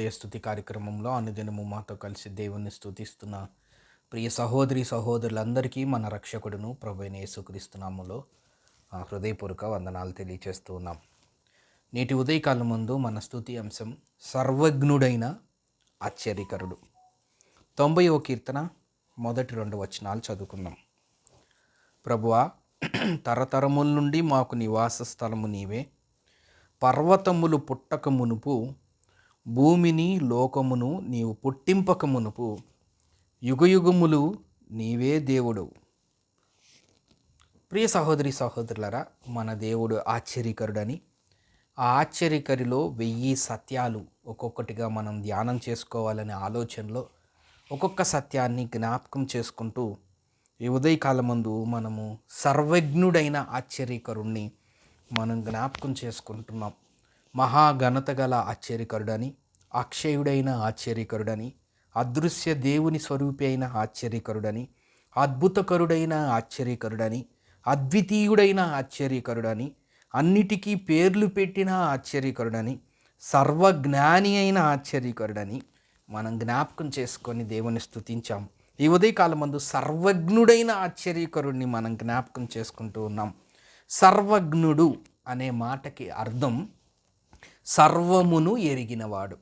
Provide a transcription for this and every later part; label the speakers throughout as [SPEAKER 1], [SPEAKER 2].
[SPEAKER 1] ఉదయ స్తుతి కార్యక్రమంలో అనుదినము మాతో కలిసి దేవుణ్ణి స్తుతిస్తున్న ప్రియ సహోదరి సహోదరులందరికీ మన రక్షకుడును ప్రభువైన యేసుక్రీస్తు నామములో హృదయపూర్వక వందనాలు తెలియచేస్తూ ఉన్నాం. నేటి ఉదయకాలం ముందు మన స్తుతి అంశం సర్వజ్ఞుడైన ఆశ్చర్యకరుడు. 90వ కీర్తన మొదటి 2 వచనాలు చదువుకుందాం. ప్రభువా, తరతరముల నుండి మాకు నివాస స్థలము నీవే. పర్వతములు పుట్టక మునుపు, భూమిని లోకమును నీవు పుట్టింపక మునుపు, యుగయుగములు నీవే దేవుడు. ప్రియ సహోదరి సహోదరులారా, మన దేవుడు ఆశ్చర్యకరుడని, ఆ ఆశ్చర్యకరిలో 1000 సత్యాలు ఒక్కొక్కటిగా మనం ధ్యానం చేసుకోవాలనే ఆలోచనలో ఒక్కొక్క సత్యాన్ని జ్ఞాపకం చేసుకుంటూ ఈ ఉదయకాలం ముందు మనము సర్వజ్ఞుడైన ఆశ్చర్యకరుణ్ణి మనం జ్ఞాపకం చేసుకుంటున్నాం. మహాఘనత గల ఆశ్చర్యకరుడని, అక్షయుడైన ఆశ్చర్యకరుడని, అదృశ్య దేవుని స్వరూపి అయిన ఆశ్చర్యకరుడని, అద్భుతకరుడైన ఆశ్చర్యకరుడని, అద్వితీయుడైన ఆశ్చర్యకరుడని, అన్నిటికీ పేర్లు పెట్టిన ఆశ్చర్యకరుడని, సర్వజ్ఞాని అయిన ఆశ్చర్యకరుడని మనం జ్ఞాపకం చేసుకొని దేవుని స్తుతించాం. ఈ ఉదయకాలం మందు సర్వజ్ఞుడైన ఆశ్చర్యకరుడిని మనం జ్ఞాపకం చేసుకుంటూ ఉన్నాం. సర్వజ్ఞుడు అనే మాటకి అర్థం సర్వమును ఎరిగినవాడు.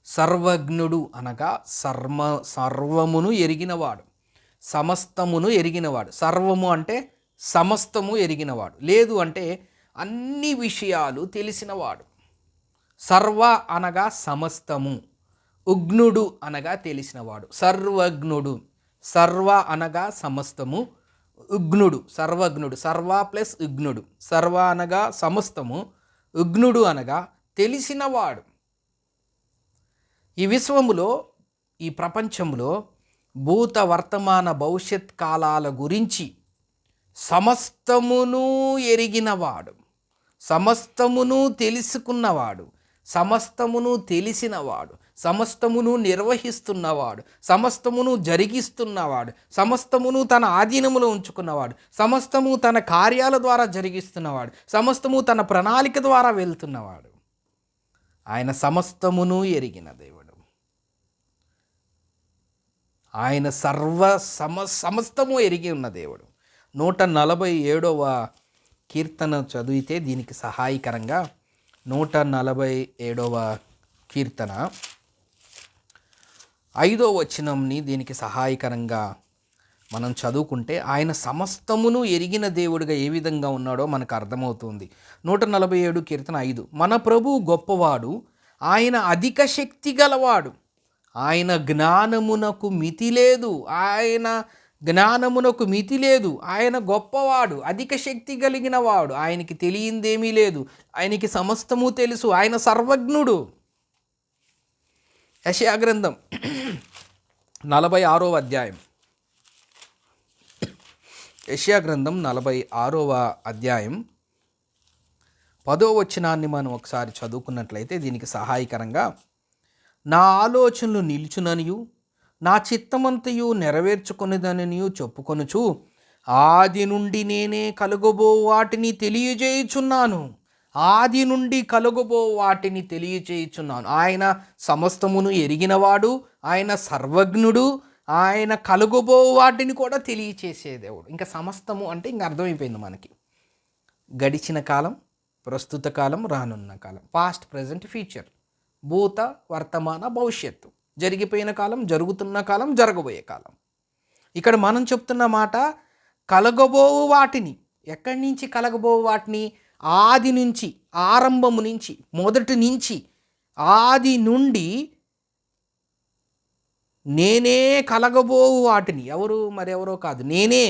[SPEAKER 1] సర్వజ్ఞుడు అనగా సర్వమును ఎరిగినవాడు, సమస్తమును ఎరిగినవాడు. సర్వము అంటే సమస్తము ఎరిగినవాడు, లేదు అంటే అన్ని విషయాలు తెలిసినవాడు. సర్వ అనగా సమస్తము, ఉగ్నుడు అనగా తెలిసినవాడు. సర్వజ్ఞుడు, సర్వ అనగా సమస్తము, ఉగ్నుడు సర్వజ్ఞుడు. సర్వ ప్లస్ ఉగ్నుడు. సర్వ అనగా సమస్తము, ఉగ్నుడు అనగా తెలిసినవాడు. ఈ విశ్వములో, ఈ ప్రపంచంలో భూత వర్తమాన భవిష్యత్ కాలాల గురించి సమస్తమును ఎరిగినవాడు, సమస్తమును తెలుసుకున్నవాడు, సమస్తమును తెలిసినవాడు, సమస్తమును నిర్వహిస్తున్నవాడు, సమస్తమును జరిగిస్తున్నవాడు, సమస్తమును తన ఆధీనములో ఉంచుకున్నవాడు, సమస్తము తన కార్యాల ద్వారా జరిగిస్తున్నవాడు, సమస్తము తన ప్రణాళిక ద్వారా వెళ్తున్నవాడు. ఆయన సమస్తమును ఎరిగిన దేవుడు. ఆయన సమస్తము ఎరిగి ఉన్న దేవుడు. 147వ కీర్తన చదివితే దీనికి సహాయకరంగా 147వ కీర్తన 5వ వచనంని దీనికి సహాయకరంగా మనం చదువుకుంటే ఆయన సమస్తమును ఎరిగిన దేవుడిగా ఏ విధంగా ఉన్నాడో మనకు అర్థమవుతుంది. 147 కీర్తన 5. మన ప్రభువు గొప్పవాడు, ఆయన అధిక శక్తి గలవాడు, ఆయన జ్ఞానమునకు మితి లేదు. ఆయన జ్ఞానమునకు మితి లేదు. ఆయన గొప్పవాడు, అధిక శక్తి కలిగిన వాడు, ఆయనకి తెలియందేమీ లేదు, ఆయనకి సమస్తము తెలుసు, ఆయన సర్వజ్ఞుడు. యెషయా గ్రంథం 46వ అధ్యాయం, యెషయా గ్రంథం 46వ అధ్యాయం 10వ వచనాన్ని మనం ఒకసారి చదువుకున్నట్లయితే దీనికి సహాయకరంగా, నా ఆలోచనలు నిలుచుననియు నా చిత్తమంతయు నెరవేర్చుకునేదనియు చెప్పుకొనుచు ఆది నుండి నేనే కలుగబో వాటిని తెలియజేయుచున్నాను. ఆది నుండి కలుగబో వాటిని తెలియజేయుచున్నాను. ఆయన సమస్తమును ఎరిగినవాడు, ఆయన సర్వజ్ఞుడు, ఆయన కలుగబో వాటిని కూడా తెలియచేసే దేవుడు. ఇంకా సమస్తము అంటే ఇంకా అర్థమైపోయింది మనకి. గడిచిన కాలం, ప్రస్తుత కాలం, రానున్న కాలం, పాస్ట్, ప్రజెంట్, ఫ్యూచర్, భూత వర్తమాన భవిష్యత్తు, జరిగిపోయిన కాలం, జరుగుతున్న కాలం, జరగబోయే కాలం. ఇక్కడ మనం చెప్తున్న మాట కలగబోవు వాటిని. ఎక్కడి నుంచి కలగబోవు వాటిని? ఆది నుంచి, ఆరంభము నుంచి, మొదటి నుంచి, ఆది నుండి నేనే కలగబోవు వాటిని, మరెవరో కాదు, నేనే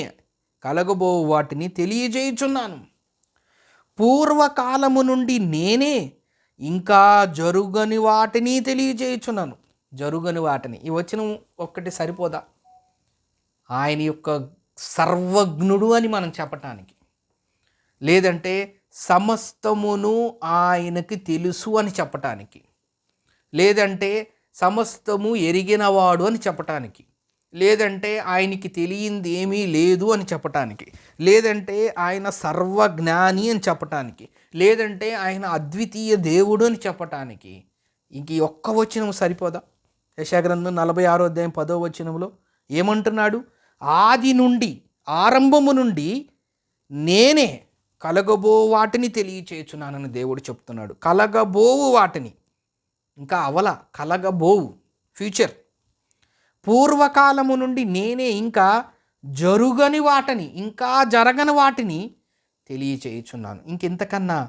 [SPEAKER 1] కలగబోవు వాటిని తెలియజేయుచున్నాను. పూర్వకాలము నుండి నేనే ఇంకా జరుగని వాటిని తెలియజేయుచున్నాను. జరుగని వాటిని, ఈ వచనం ఒక్కటి సరిపోదా ఆయన యొక్క సర్వజ్ఞుడు అని మనం చెప్పటానికి? లేదంటే సమస్తమును ఆయనకి తెలుసు అని చెప్పటానికి? లేదంటే సమస్తము ఎరిగినవాడు అని చెప్పటానికి? లేదంటే ఆయనకి తెలియంది ఏమీ లేదు అని చెప్పటానికి? లేదంటే ఆయన సర్వజ్ఞాని అని చెప్పటానికి? లేదంటే ఆయన అద్వితీయ దేవుడు అని చెప్పటానికి? ఇంక ఈ ఒక్క వచనం సరిపోదా? యెషయా గ్రంథం 46వ అధ్యాయం 10వ వచనంలో ఏమంటున్నాడు? ఆది నుండి, ఆరంభము నుండి నేనే కలగబో వాటిని తెలియచేయుచున్నానని దేవుడు చెప్తున్నాడు. కలగబోవు వాటిని, ఇంకా అవల, కలగబోవు, ఫ్యూచర్. పూర్వకాలము నుండి నేనే ఇంకా జరుగని వాటిని, ఇంకా జరగని వాటిని తెలియచేయుచున్నాను. ఇంకెంతకన్నా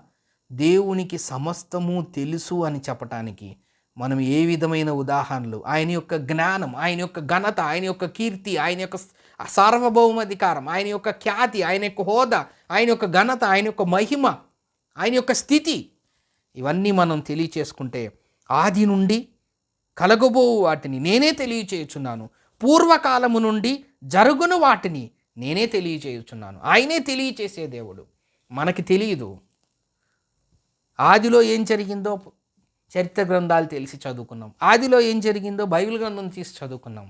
[SPEAKER 1] దేవునికి సమస్తము తెలుసు అని చెప్పటానికి మనం ఏ విధమైన ఉదాహరణలు, ఆయన యొక్క జ్ఞానం, ఆయన యొక్క ఘనత, ఆయన యొక్క కీర్తి, ఆయన యొక్క సార్వభౌమాధికారం, ఆయన యొక్క ఖ్యాతి, ఆయన యొక్క హోదా, ఆయన యొక్క ఘనత, ఆయన యొక్క మహిమ, ఆయన యొక్క స్థితి, ఇవన్నీ మనం తెలియచేసుకుంటే ఆది నుండి కలగబో వాటిని నేనే తెలియచేయుచున్నాను, పూర్వకాలము నుండి జరుగును వాటిని నేనే తెలియచేయుచున్నాను. ఆయనే తెలియచేసే దేవుడు. మనకి తెలియదు ఆదిలో ఏం జరిగిందో. చరిత్ర గ్రంథాలు తెలిసి చదువుకున్నాం. ఆదిలో ఏం జరిగిందో బైబిల్ గ్రంథం తీసి చదువుకున్నాం.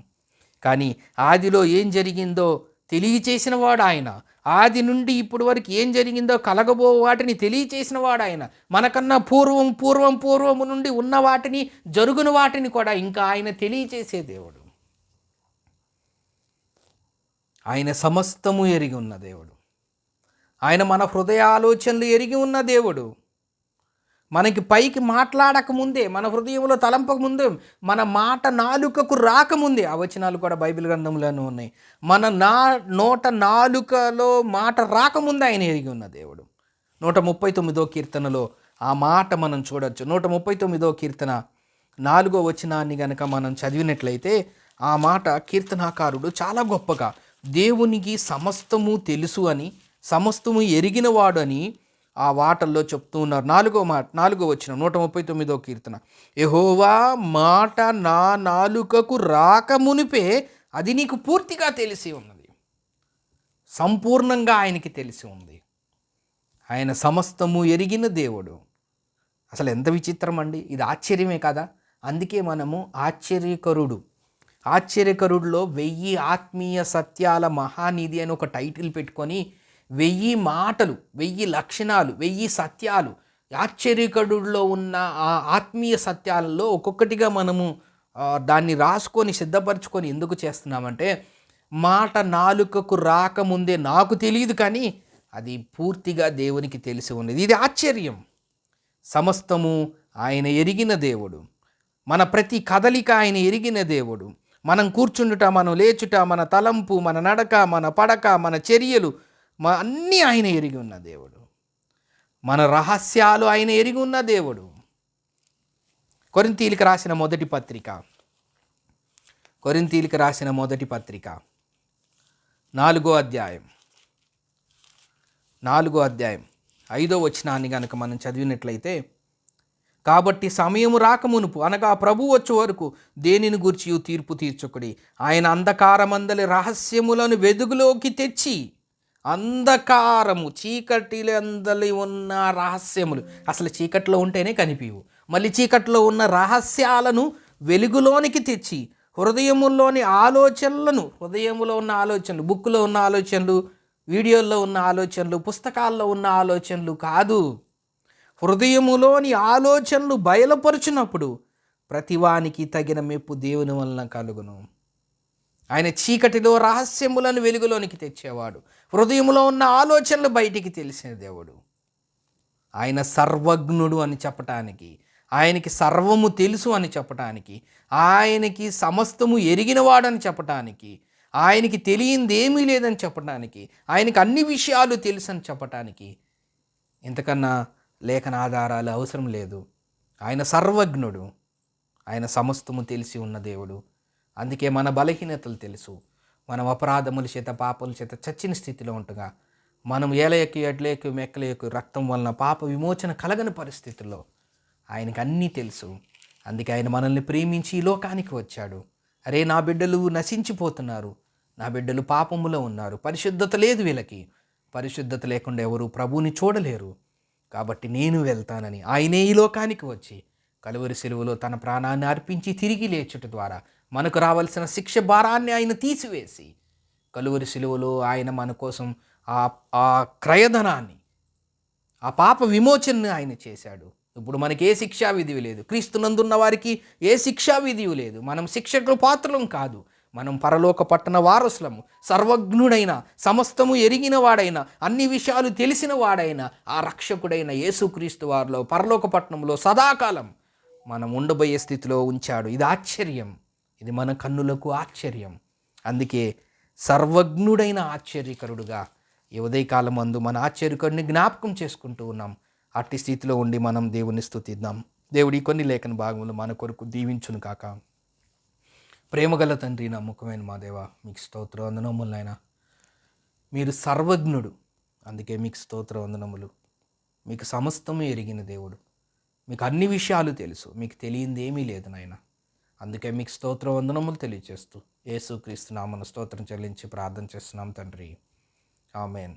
[SPEAKER 1] కానీ ఆదిలో ఏం జరిగిందో తెలియచేసిన వాడు ఆయన. ఆది నుండి ఇప్పుడు వరకు ఏం జరిగిందో కలగబో వాటిని తెలియచేసిన వాడు ఆయన. మనకన్నా పూర్వము నుండి ఉన్న వాటిని, జరుగుని వాటిని కూడా ఇంకా ఆయన తెలియచేసే దేవుడు. ఆయన సమస్తము ఎరిగి ఉన్న దేవుడు. ఆయన మన హృదయ ఆలోచనలు ఎరిగి ఉన్న దేవుడు. మనకి పైకి మాట్లాడకముందే, మన హృదయంలో తలంపకముందే, మన మాట నాలుకకు రాకముందే, ఆ వచనాలు కూడా బైబిల్ గ్రంథంలోనే ఉన్నాయి. మన నోట నాలుకలో మాట రాకముందే ఆయన ఎరిగి ఉన్న దేవుడు. 139వ కీర్తనలో ఆ మాట మనం చూడొచ్చు. 139వ కీర్తన 4వ వచనాన్ని గనక మనం చదివినట్లయితే ఆ మాట కీర్తనాకారుడు చాలా గొప్పగా దేవునికి సమస్తము తెలుసు అని, సమస్తము ఎరిగినవాడు అని ఆ వాటల్లో చెప్తూ ఉన్నారు. 4వ వచనం 139వ కీర్తన, యెహోవా మాట నా నాలుకకు రాకమునిపే అది నీకు పూర్తిగా తెలిసి ఉన్నది. సంపూర్ణంగా ఆయనకి తెలిసి ఉంది. ఆయన సమస్తము ఎరిగిన దేవుడు. అసలు ఎంత విచిత్రం అండి! ఇది ఆశ్చర్యమే కదా. అందుకే మనము ఆశ్చర్యకరుడులో 1000 ఆత్మీయ సత్యాల మహానిధి అని ఒక టైటిల్ పెట్టుకొని 1000 మాటలు, 1000 లక్షణాలు, 1000 సత్యాలు, ఆశ్చర్యకరుడులో ఉన్న ఆ ఆత్మీయ సత్యాలలో ఒక్కొక్కటిగా మనము దాన్ని రాసుకొని సిద్ధపరచుకొని ఎందుకు చేస్తున్నామంటే, మాట నాలుకకు రాకముందే నాకు తెలియదు కానీ అది పూర్తిగా దేవునికి తెలిసి ఉన్నది. ఇది ఆశ్చర్యం. సమస్తము ఆయన ఎరిగిన దేవుడు. మన ప్రతి కదలిక ఆయన ఎరిగిన దేవుడు. మనం కూర్చుండుట, మనం లేచుట, మన తలంపు, మన నడక, మన పడక, మన చర్యలు అన్నీ ఆయన ఎరిగి ఉన్న దేవుడు. మన రహస్యాలు ఆయన ఎరిగి ఉన్న దేవుడు. కొరింథీయులకు రాసిన మొదటి పత్రిక 4వ అధ్యాయం 5వ వచనాన్ని కనుక మనం చదివినట్లయితే, కాబట్టి సమయము రాకమునుపు, అనగా ప్రభు వచ్చే వరకు దేనిని గూర్చి తీర్పు తీర్చుకుడి. ఆయన అంధకారమందలి రహస్యములను వెలుగులోకి తెచ్చి, అంధకారము, చీకటిలందలి ఉన్న రహస్యములు, అసలు చీకట్లో ఉంటేనే కనిపించవు, మళ్ళీ చీకట్లో ఉన్న రహస్యాలను వెలుగులోనికి తెచ్చి, హృదయములో ఉన్న ఆలోచనలు, బుక్లో ఉన్న ఆలోచనలు, వీడియోల్లో ఉన్న ఆలోచనలు, పుస్తకాల్లో ఉన్న ఆలోచనలు కాదు, హృదయములోని ఆలోచనలు బయలుపరుచినప్పుడు ప్రతివానికి తగిన మెప్పు దేవుని వలన కలుగును. ఆయన చీకటిలో రహస్యములను వెలుగులోనికి తెచ్చేవాడు. హృదయంలో ఉన్న ఆలోచనలు బయటికి తెలిసిన దేవుడు. ఆయన సర్వజ్ఞుడు అని చెప్పటానికి, ఆయనకి సర్వము తెలుసు అని చెప్పటానికి, ఆయనకి సమస్తము ఎరిగినవాడని చెప్పటానికి, ఆయనకి తెలియందేమీ లేదని చెప్పటానికి, ఆయనకి అన్ని విషయాలు తెలుసు అని చెప్పటానికి ఇంతకన్నా లేఖన ఆధారాలు అవసరం లేదు. ఆయన సర్వజ్ఞుడు. ఆయన సమస్తము తెలిసి ఉన్న దేవుడు. అందుకే మన బలహీనతలు తెలుసు. మనం అపరాధముల చేత, పాపముల చేత చచ్చిన స్థితిలో ఉంటగా, మనం ఏలయకు, ఎడ్లయకు, మెక్కలయకు రక్తం వలన పాప విమోచన కలగని పరిస్థితుల్లో ఆయనకు అన్నీ తెలుసు. అందుకే ఆయన మనల్ని ప్రేమించి ఈ లోకానికి వచ్చాడు. అరే, నా బిడ్డలు నశించిపోతున్నారు, నా బిడ్డలు పాపములో ఉన్నారు, పరిశుద్ధత లేదు వీళ్ళకి, పరిశుద్ధత లేకుండా ఎవరు ప్రభువుని చూడలేరు, కాబట్టి నేను వెళ్తానని ఆయనే ఈ లోకానికి వచ్చి కలువరి శిలువలో తన ప్రాణాన్ని అర్పించి తిరిగి లేచుట ద్వారా మనకు రావాల్సిన శిక్ష భారాన్ని ఆయన తీసివేసి, కలువరి శిలువలో ఆయన మన కోసం ఆ క్రయధనాన్ని, ఆ పాప విమోచనని ఆయన చేశాడు. ఇప్పుడు మనకి ఏ శిక్షా విధి లేదు. క్రీస్తునందున్న వారికి ఏ శిక్షా విధి లేదు. మనం శిక్షకుల పాత్రలం కాదు. మనం పరలోక పట్టణ వారసులము. సర్వజ్ఞుడైన, సమస్తము ఎరిగిన వాడైన, అన్ని విషయాలు తెలిసిన వాడైన ఆ రక్షకుడైన యేసుక్రీస్తు వారిలో పరలోక పట్టణంలో సదాకాలం మనం ఉండబోయే స్థితిలో ఉంచాడు. ఇది ఆశ్చర్యం. ఇది మన కన్నులకు ఆశ్చర్యం. అందుకే సర్వజ్ఞుడైన ఆశ్చర్యకరుడుగా ఈ ఉదయకాలం మందు మన ఆశ్చర్యకరుడిని జ్ఞాపకం చేసుకుంటూ ఉన్నాం. అట్టి స్థితిలో ఉండి మనం దేవుని స్తుతిద్దాం. దేవుడి కొన్ని లేఖన భాగములు మన కొరకు దీవించును కాక. ప్రేమగల తండ్రి, నమ్మకమైన మా దేవ, మీకు స్తోత్ర వందనములు నాయన. మీరు సర్వజ్ఞుడు, అందుకే మీకు స్తోత్ర వందనములు. మీకు సమస్తము ఎరిగిన దేవుడు, మీకు అన్ని విషయాలు తెలుసు, మీకు తెలియంది ఏమీ లేదు నాయన. అందుకే మీకు స్తోత్ర వందనములు తెలియజేస్తూ యేసుక్రీస్తు నామమున స్తోత్రం చెల్లించి ప్రార్థన చేస్తున్నాం తండ్రి. ఆమేన్.